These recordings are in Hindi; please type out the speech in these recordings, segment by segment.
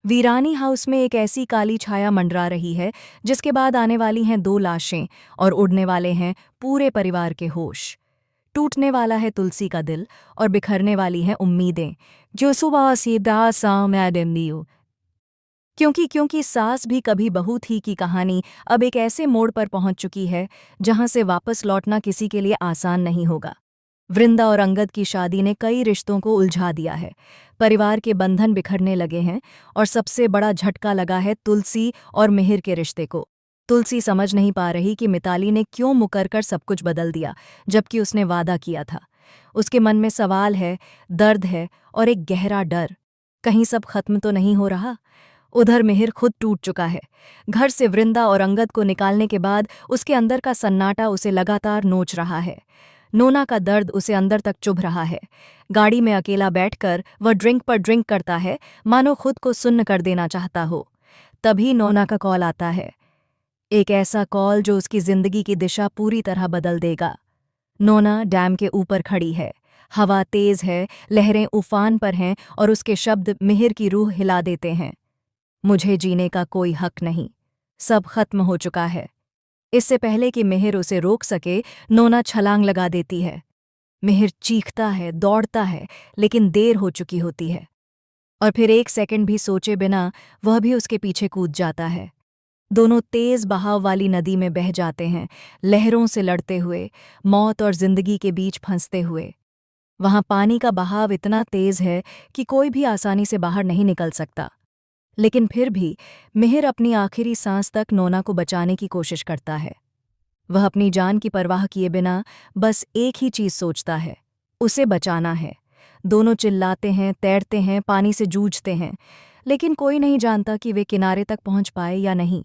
वीरानी हाउस में एक ऐसी काली छाया मंडरा रही है जिसके बाद आने वाली हैं दो लाशें और उड़ने वाले हैं पूरे परिवार के होश। टूटने वाला है तुलसी का दिल और बिखरने वाली हैं उम्मीदें जो सुबह सीधा सामने क्योंकि सास भी कभी बहू थी की कहानी अब एक ऐसे मोड़ पर पहुंच चुकी है जहां से वापस लौटना किसी के लिए आसान नहीं होगा। वृंदा और अंगद की शादी ने कई रिश्तों को उलझा दिया है। परिवार के बंधन बिखरने लगे हैं और सबसे बड़ा झटका लगा है तुलसी और मिहिर के रिश्ते को। तुलसी समझ नहीं पा रही कि मिताली ने क्यों मुकरकर सब कुछ बदल दिया जबकि उसने वादा किया था। उसके मन में सवाल है, दर्द है और एक गहरा डर, कहीं सब खत्म तो नहीं हो रहा। उधर मिहिर खुद टूट चुका है। घर से वृंदा और अंगद को निकालने के बाद उसके अंदर का सन्नाटा उसे लगातार नोच रहा है। नोना का दर्द उसे अंदर तक चुभ रहा है। गाड़ी में अकेला बैठकर वह ड्रिंक पर ड्रिंक करता है, मानो खुद को सुन्न कर देना चाहता हो। तभी नोना का कॉल आता है, एक ऐसा कॉल जो उसकी जिंदगी की दिशा पूरी तरह बदल देगा। नोना डैम के ऊपर खड़ी है। हवा तेज है, लहरें उफान पर हैं और उसके शब्द मिहिर की रूह हिला देते हैं। मुझे जीने का कोई हक नहीं, सब खत्म हो चुका है। इससे पहले कि मिहिर उसे रोक सके, नोना छलांग लगा देती है। मिहिर चीखता है, दौड़ता है, लेकिन देर हो चुकी होती है और फिर एक सेकंड भी सोचे बिना वह भी उसके पीछे कूद जाता है। दोनों तेज बहाव वाली नदी में बह जाते हैं, लहरों से लड़ते हुए, मौत और जिंदगी के बीच फंसते हुए। वहां पानी का बहाव इतना तेज है कि कोई भी आसानी से बाहर नहीं निकल सकता। लेकिन फिर भी मिहिर अपनी आखिरी सांस तक नोना को बचाने की कोशिश करता है। वह अपनी जान की परवाह किए बिना बस एक ही चीज सोचता है, उसे बचाना है। दोनों चिल्लाते हैं, तैरते हैं, पानी से जूझते हैं, लेकिन कोई नहीं जानता कि वे किनारे तक पहुंच पाए या नहीं।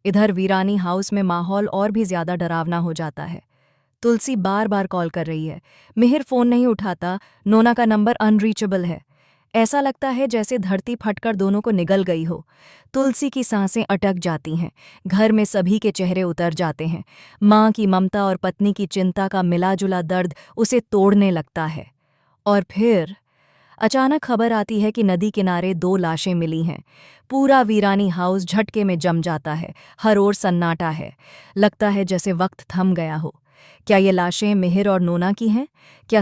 इधर वीरानी हाउस में माहौल और भी ज्यादा डरावना हो जाता है। तुलसी बार बार कॉल कर रही है, मिहिर फोन नहीं उठाता, नोना का नंबर अनरीचेबल है। ऐसा लगता है जैसे धरती फटकर दोनों को निगल गई हो। तुलसी की सांसें अटक जाती हैं, घर में सभी के चेहरे उतर जाते हैं। माँ की ममता और पत्नी की चिंता का मिला-जुला दर्द उसे तोड़ने लगता है। और फिर अचानक खबर आती है कि नदी किनारे दो लाशें मिली हैं। पूरा वीरानी हाउस झटके में जम जाता है, हर ओर सन्नाटा है। लगता है जैसे वक्त थम गया हो। क्या ये लाशें मिहिर और नोना की हैं? क्या